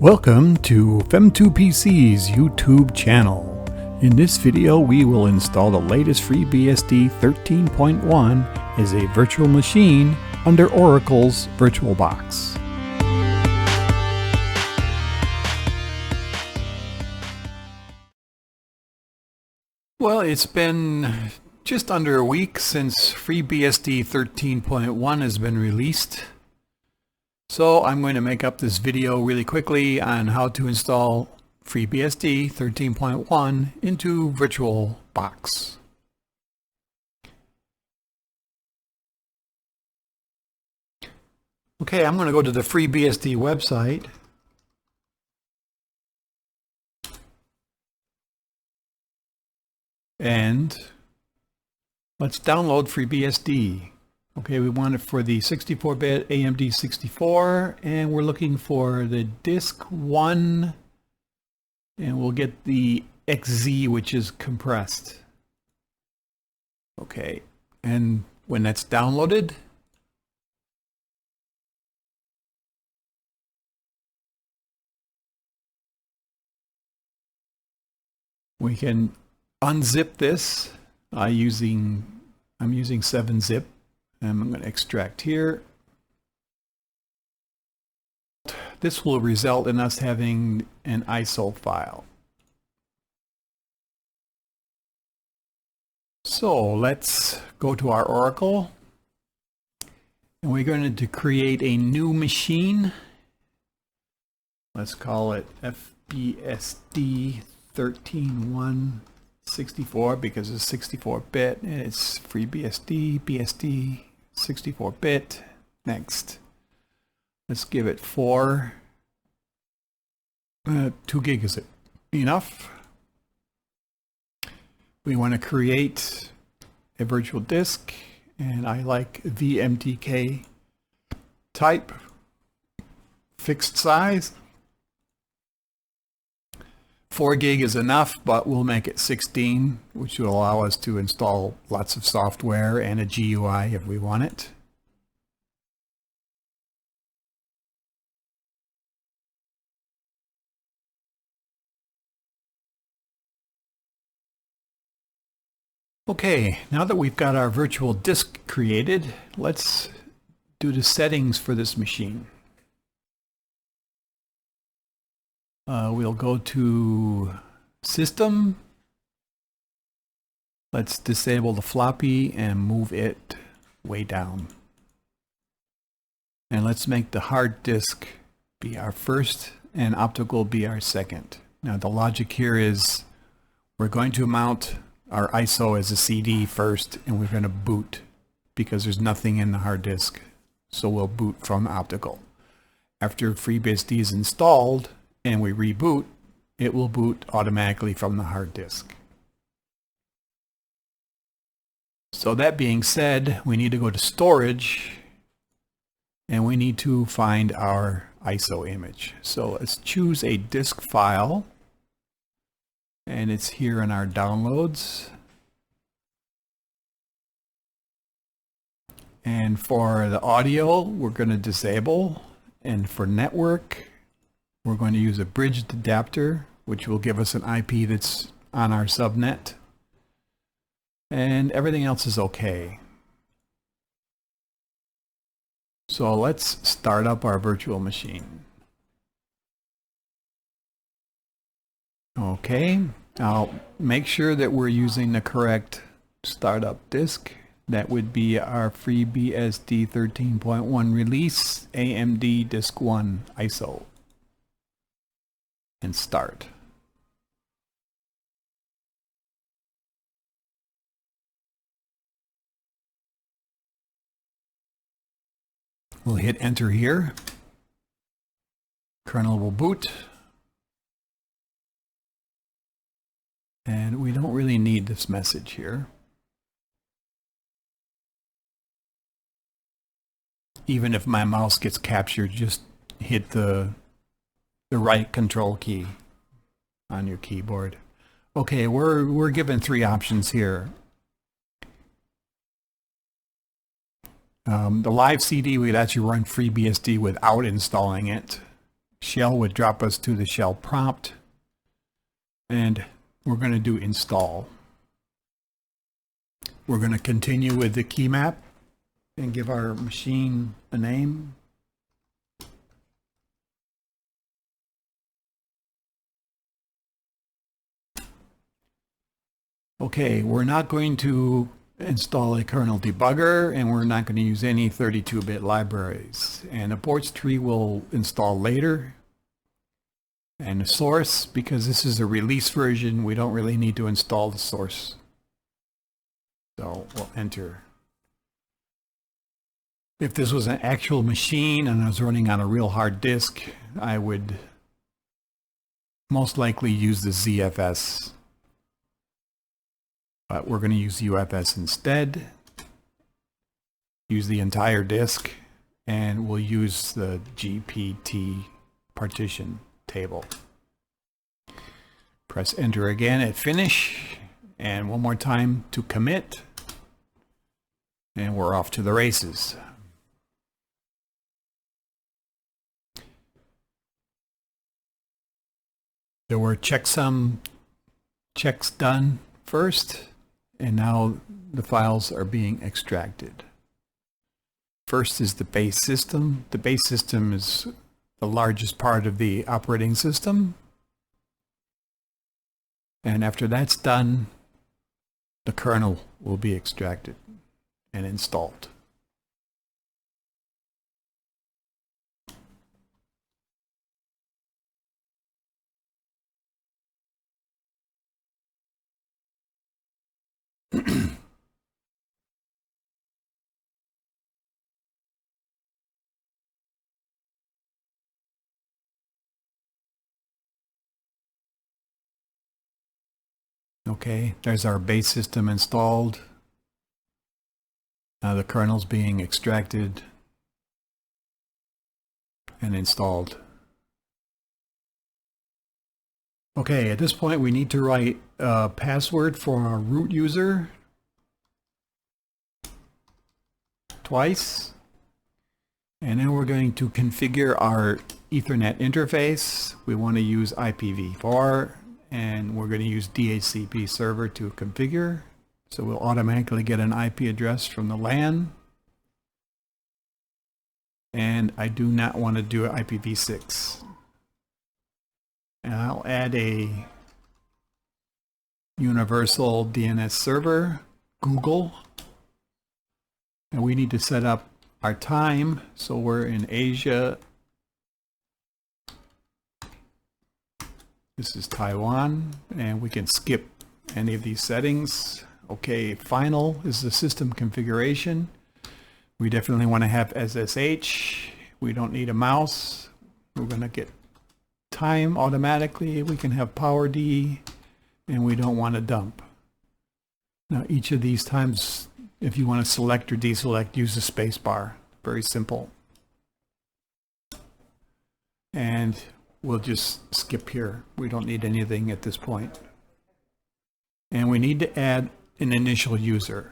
Welcome to FemtoPC's YouTube channel. In this video we will install the latest FreeBSD 13.1 as a virtual machine under Oracle's VirtualBox. Well, it's been just under a week since FreeBSD 13.1 has been released. So I'm going to make up this video really quickly on how to install FreeBSD 13.1 into VirtualBox. Okay, I'm going to go to the FreeBSD website. And let's download FreeBSD. Okay, we want it for the 64-bit AMD 64, and we're looking for the disk 1, and we'll get the XZ, which is compressed. Okay, and when that's downloaded, we can unzip this. I'm using 7-zip. I'm going to extract here. This will result in us having an ISO file. So let's go to our Oracle, and we're going to create a new machine. Let's call it FBSD 13.1 64 because it's 64-bit. It's FreeBSD, BSD, 64-bit. Next, let's give it 4. 2 gig is enough. We want to create a virtual disk, and I like VMTK type, fixed size. 4 gig is enough, but we'll make it 16, which will allow us to install lots of software and a GUI if we want it. Okay, now that we've got our virtual disk created, let's do the settings for this machine. We'll go to System. Let's disable the floppy and move it way down. And let's make the hard disk be our first and optical be our second. Now the logic here is we're going to mount our ISO as a CD first, and we're going to boot because there's nothing in the hard disk. So we'll boot from optical. After FreeBSD is installed, and we reboot, it will boot automatically from the hard disk. So that being said, we need to go to storage, and we need to find our ISO image. So let's choose a disk file, and it's here in our downloads. And for the audio, we're going to disable, and for network, we're going to use a bridged adapter, which will give us an IP that's on our subnet. And everything else is okay. So let's start up our virtual machine. Okay, I'll make sure that we're using the correct startup disk. That would be our FreeBSD 13.1 release AMD Disk 1 ISO. And start. We'll hit enter here. Kernel will boot. And we don't really need this message here. Even if my mouse gets captured, just hit the right control key on your keyboard. Okay, we're given 3 options here. The live CD, we'd actually run FreeBSD without installing it. shell would drop us to the shell prompt, and we're going to do install. We're going to continue with the key map and give our machine a name. Okay, we're not going to install a kernel debugger, and we're not going to use any 32-bit libraries. And the ports tree will install later. And the source, because this is a release version, we don't really need to install the source. So we'll enter. If this was an actual machine and I was running on a real hard disk, I would most likely use the ZFS. But we're going to use UFS instead. Use the entire disk, and we'll use the GPT partition table. Press enter again at finish, and one more time to commit, and we're off to the races. There were checksum checks done first, and now the files are being extracted. First is the base system. The base system is the largest part of the operating system. And after that's done, the kernel will be extracted and installed. Okay, there's our base system installed. Now the kernel's being extracted and installed. Okay, at this point we need to write a password for our root user twice. And then we're going to configure our Ethernet interface. We want to use IPv4. And we're going to use DHCP server to configure. So we'll automatically get an IP address from the LAN. And I do not want to do IPv6. And I'll add a universal DNS server, Google. And we need to set up our time. So we're in Asia. This is Taiwan, and we can skip any of these settings. Okay, final is the system configuration. We definitely want to have SSH. We don't need a mouse. We're going to get time automatically. We can have PowerD, and we don't want to dump. Now, each of these times, if you want to select or deselect, use the space bar. Very simple. And we'll just skip here. We don't need anything at this point. And we need to add an initial user.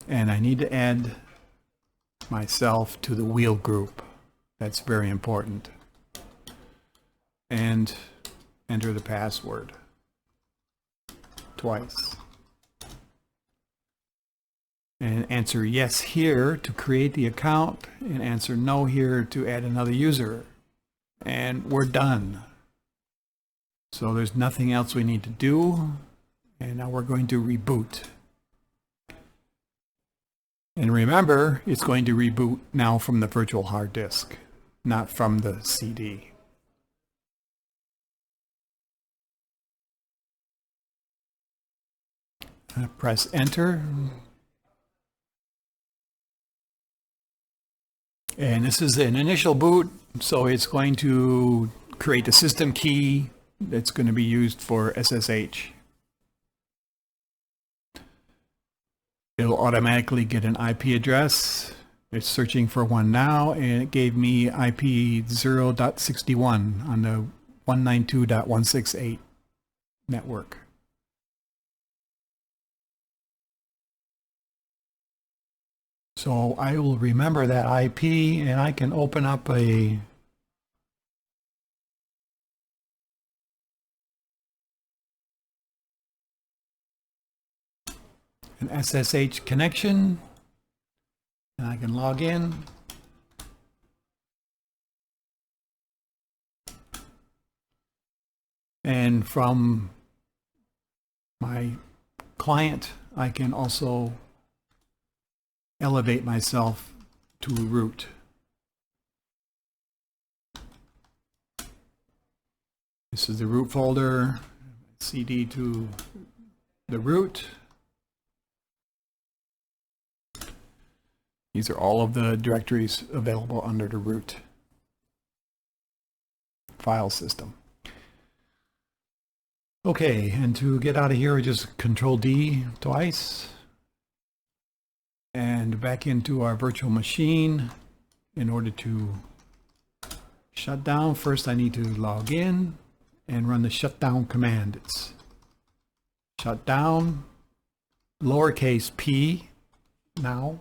And I need to add myself to the wheel group. That's very important. And enter the password twice. And answer yes here to create the account, and answer no here to add another user. And we're done. So there's nothing else we need to do. And now we're going to reboot. And remember, it's going to reboot now from the virtual hard disk, not from the CD. Press enter. And this is an initial boot, so it's going to create a system key that's going to be used for SSH. It'll automatically get an IP address. It's searching for one now, and it gave me IP 0.61 on the 192.168 network. So I will remember that IP, and I can open up an SSH connection, and I can log in. And from my client, I can also elevate myself to root. This is the root folder, CD to the root. These are all of the directories available under the root file system. Okay, and to get out of here, we just Control D twice. And back into our virtual machine. In order to shut down, first I need to log in and run the shutdown command. It's shutdown, lowercase p now.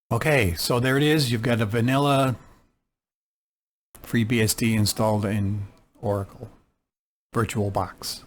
Okay, so there it is. You've got a vanilla FreeBSD installed in Oracle VirtualBox.